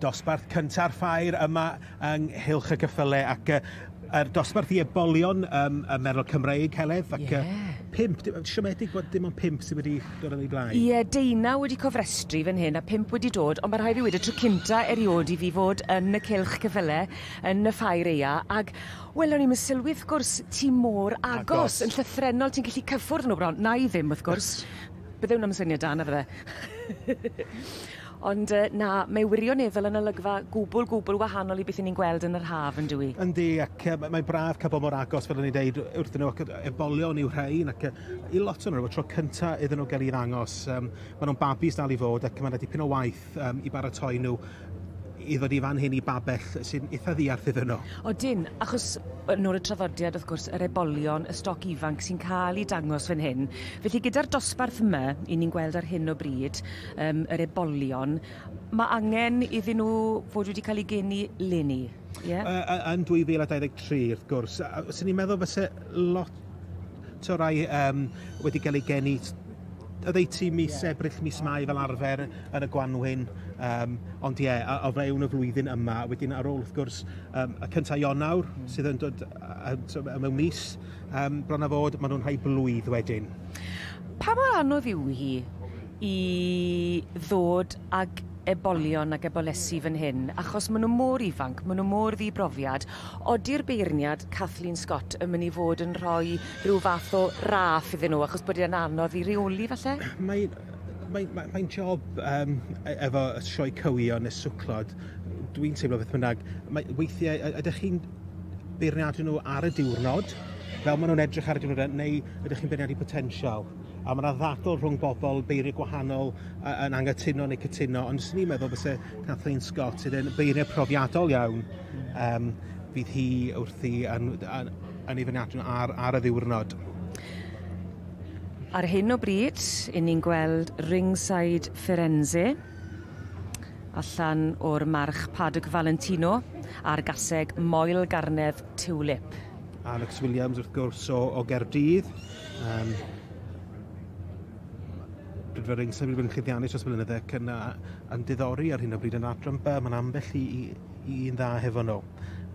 dosbarth cynta'r ffair yma yng Nghylch y Geffylau ac dosbarth i Ebolion y Merlod Cymerig Heledd ac 5, siomedig bod dim ond 5 sydd wedi dod yn ei blaen. Ie, 19 wedi cofrestru fan hyn a 5 wedi dod, ond mae rhaid fi wedi tro cynta eriod i fi fod yn y Cylch Geffylau, yn y ffair eia, ac wel, o'n i'n sylwi, wrth gwrs, ti mor agos, yn llythrenol, ti'n gallu cyffwrdd nhw bron, na i ddim, wrth gwrs. Byddwn am syniad da, na fydde. Ond na, mae wirioneddol yn olygfa gwbl wahanol i beth ni'n gweld yn yr haf yn dwi. Yndi, ac mae'n braf cael bod mor agos fel o'n i'n dweud wrthyn nhw, ac Ebolion i'w rhain, ac i lot o'n nhw, tro cynta iddyn nhw gael ei ddangos. Maen nhw'n babis dal i fod, ac mae'n dipyn o waith i baratoi nhw i ddod i fan hyn i babell sy'n eitha ddiarth iddyn nhw. Odyn, achos yn ôl y traddodiad, wrth gwrs, yr Ebolion, y stoc ifanc sy'n cael ei dangos fan hyn. Felly gyda'r dosbarth yma, i ni'n gweld ar hyn o bryd, yr Ebolion, mae angen iddyn nhw fod wedi cael ei geni leni. Yn 2023, wrth gwrs. Sy'n ni'n meddwl fysa lot o rai wedi cael ei geni oddeutu mis Ebrill, mis Mai fel arfer yn y Gwanwyn, ond o fewn y flwyddyn yma, wedyn ar ôl wrth gwrs y cyntaf Ionawr sydd yn dod mewn mis, bron a fod, maen nhw'n rhai blwydd wedyn. Pa mor anodd yw hi i ddod ag Ebolion ag ebolesu fan hyn, achos maen nhw mor ifanc, maen nhw mor ddibrofiad. Odi'r beirniad Kathleen Scott yn mynd i fod yn rhoi rhyw fath o raff iddyn nhw, achos bod e'n anodd i reoli falle? Mae'n job efo sioe cywio neu swclod. Dwi'n teimlo beth bynnag. Weithiau, ydych chi'n beirniadu nhw ar y diwrnod, fel maen nhw'n edrych ar y diwrnod, neu ydych chi'n beirniadu potensial? A mae yna ddadl rhwng bobl beiriau gwahanol yn angytuno neu cytuno, ond sy'n ni'n meddwl fysa Kathleen Scott sydd yn beiriau profiadol iawn, fydd hi wrthi yn ei fyniadau ar y ddiwrnod. Ar hyn o bryd, ni'n gweld ringside Firenze, allan o'r march Padug Valentino, a'r gaseg Moel Garnedd Tiwlip. Alex Williams wrth gwrs o Gaerdydd. Rydw i'n symud yn chyddiannus dros blynydde yn diddori ar hyn o bryd yn adran by. Mae'n ambell i'n dda hefo nhw,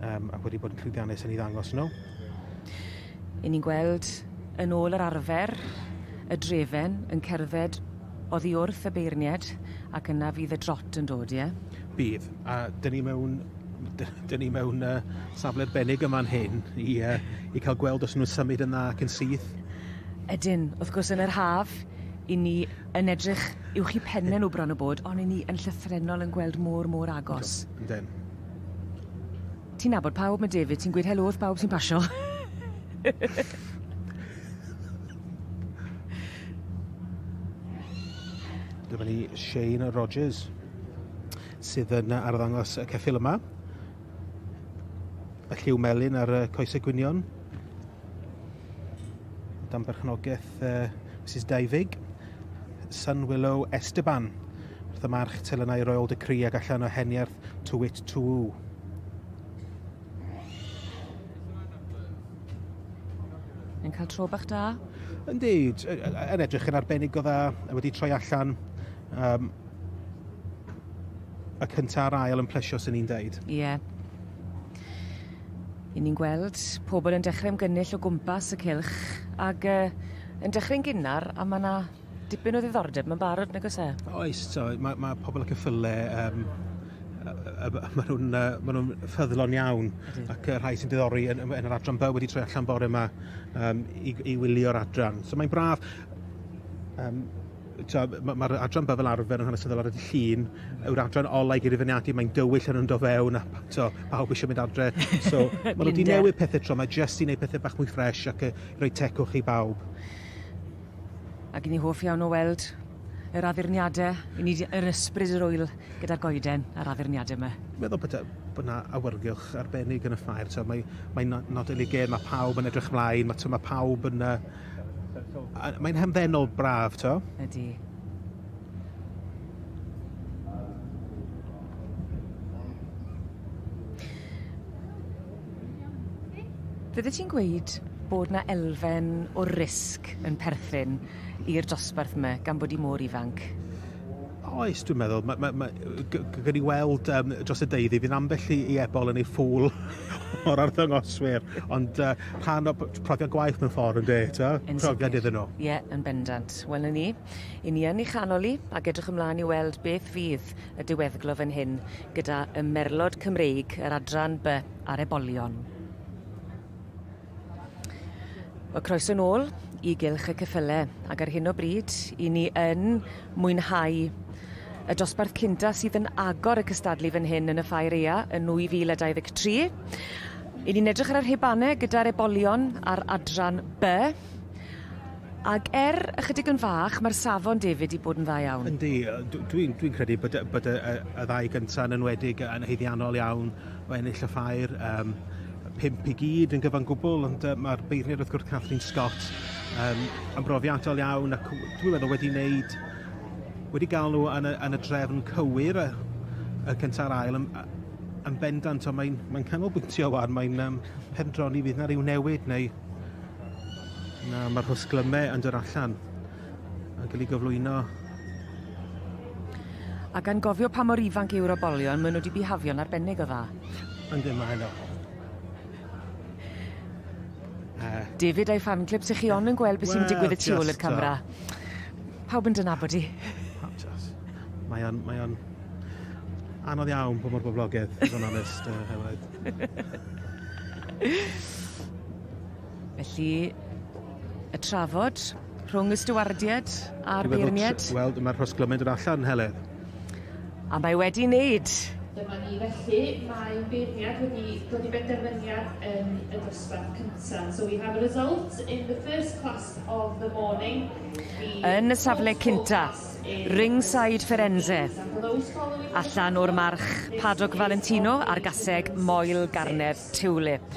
ac wedi bod yn chyddiannus yn ei ddangos nhw. Ni'n gweld yn ôl yr arfer y drefen yn cerdded oddi wrth y beirniad, ac yna fydd y drot yn dod, ie? Bydd, a dyn ni mewn safle arbennig yma'n hyn i cael gweld os nhw'n symud yn dda ac yn syth. Ydyn, wrth gwrs yn yr haf, i ni yn edrych uwch i penne nhw bron o bod, ond i ni yn llythrenol yn gweld mor agos. Yndyn. Ti'n nabod pawb, mae David, ti'n gweud helo wrth pawb sy'n pasio. Dyma ni Shane Rogers sydd yn arddangos y ceffil yma. Y lliw melyn ar coesau gwynion. Dan berchnogaeth Mrs Daivig. Sun Willow Esteban. Wrth y march telynau Royal Decree ag allan o heniarth Tywit Tŵ. Yn cael tro bach da? Yndi, yn edrych yn arbennig o dda, wedi troi allan y cynta'r ail yn plesio sy'n ni'n deud. Ie. Ni'n gweld pobl yn dechrau ymgynnull o gwmpas y cylch ac yn dechrau'n gynnar a mae yna dipyn o ddiddordeb mae'n barod nag oes e? Oes, mae pobl y ceffylau maen nhw'n ffyddlon iawn ac y rhai sy'n diddori yn yr adran by wedi troi allan bore yma i wylio'r adran. So mae'n braf. Mae'r adran by fel arfer yn hanesyddol ar y llun yw'r adran olau gyda fyniadu, mae'n dywyll yn do fewn a pawb eisiau mynd adre. So maen nhw wedi newid pethau tro, mae jyst i wneud pethau bach mwy ffres ac rhoi tecwch i bawb. Ac i ni hoff iawn o weld yr addurniadau, i ni yn ysbryd yr wyl gyda'r goeden ar addurniadau yma. Meddwl bod yna awyrgylch arbennig yn y ffair. Mae'n nodedig, mae pawb yn edrych mlaen, mae pawb yn... Mae'n hemddenol braf, to? Ydy. Fydde ti'n gweud bod na elfen o risg yn perthyn i'r dosbarth yma gan bod i mor ifanc? Oes, dwi'n meddwl. Gyda ni weld dros y deuddi, fydd ambell i ebol yn ei ffwl o'r arddangoswyr. Ond rhan o profiad gwaith mewn ffordd yn de, profiad iddyn nhw. Ie, yn bendant. Wel, ni yn ei chanol i ac edrych ymlaen i weld beth fydd y diweddglo fan hyn gyda y Merlod Cymreig, yr adran B ar Ebolion. Wel, croeso nôl i gylch y ceffylau ac ar hyn o bryd i ni yn mwynhau y dosbarth cynta sydd yn agor y cystadlu fan hyn yn y Ffair Ea yn 2023. I ni'n edrych ar yr hebannau gyda'r Ebolion ar adran B. Ac ychydig yn fach, mae'r safon David i bod yn dda iawn. Yndi, dwi'n credu bod y ddau gyntaf yn enwedig yn haeddiannol iawn o ennill y ffair. 5 i gyd yn gyfan gwbl, ond mae'r beirniad wrth gwrs Catherine Scott yn brofiadol iawn ac dwi'n meddwl wedi gael nhw yn y drefn cywir y cyntaf ail yn bendant, ond mae'n canolbwyntio wan, mae'n pendroni fydd na ryw newid neu mae'r hwsglymau yn dod allan a gael ei gyflwyno. A gan gofio pa mor ifanc yw'r Ebolion, maen nhw wedi bihafio'n arbennig o dda. Yndyn, mae hynny. David a'i fan clip sy'ch chi on yn gweld beth sy'n digwydd y tu ôl i'r camera. Pawb yn dynabod i. Mae o'n anodd iawn bod mor boblogaidd, i fod yn onest, Heledd. Felly, y trafod rhwng y stiwardiad a'r beirniad. Wel, mae'r hwsglymau dod allan, Heledd. A mae wedi wneud. Dyma ni felly, mae'r beirniad wedi dod i benderfyniad yn y dosbarth cyntaf. So we have a result in the first class of the morning. Yn y safle cynta, ringside Firenze. Allan o'r march Padog Valentino a'r gaseg Moel Garnedd Tiwlip.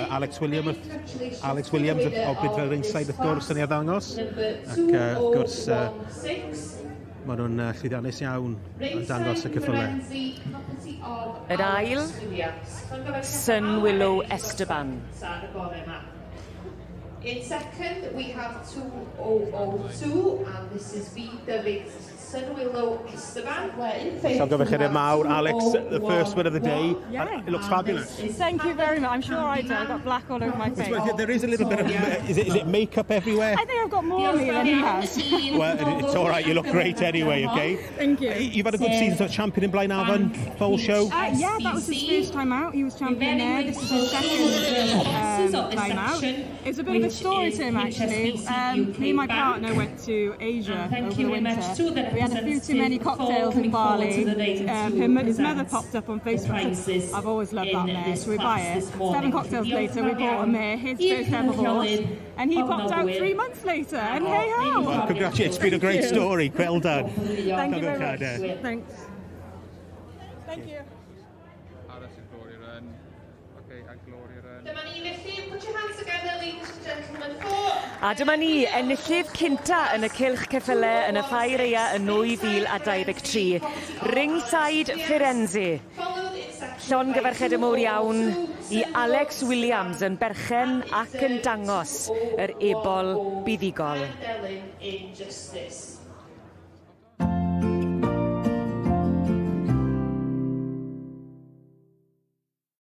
Alex Williams o Bydfel ringside wrth gwrs yn ei ddangos. Ac wrth gwrs maen nhw'n llwyddiannus iawn yn dangos y cyffylau. Yr ail, Sun Willow Esteban. In second, we have 2002, and this is VW Sun Willow Esteban. So gyfer chi'r mawr, Alex, the first win of the day. Yeah. It looks fabulous. Thank you very much. I'm sure I do. I've got black all over my face. There is a little bit of... Is it makeup everywhere? I think I've got more on me than he has. Well, it's all right. You look great anyway, okay? Thank you. You've had a good season as champion in Blaenavon, Foals show? Yeah, that was his first time out. He was champion there. This is his second time out. It's a bit of a story to him, actually. Me and my partner went to Asia over the winter. We had a few too many cocktails in Bali. His mother popped up on Facebook. I've always loved that mare, so we buy it. 7 cocktails later, we bought a mare, his first ever horse, and he popped out 3 months later, and hey ho! Well, congratulations, it's been a great story. Well done. Thank you very much. Thanks. Thank you. A dyma ni, enillydd cynta yn y cylch ceffylau yn y Ffair Ea yn 2023. Ringside Firenze. Llongyfarched y mowr iawn i Alex Williams yn berchen ac yn dangos yr ebol buddigol.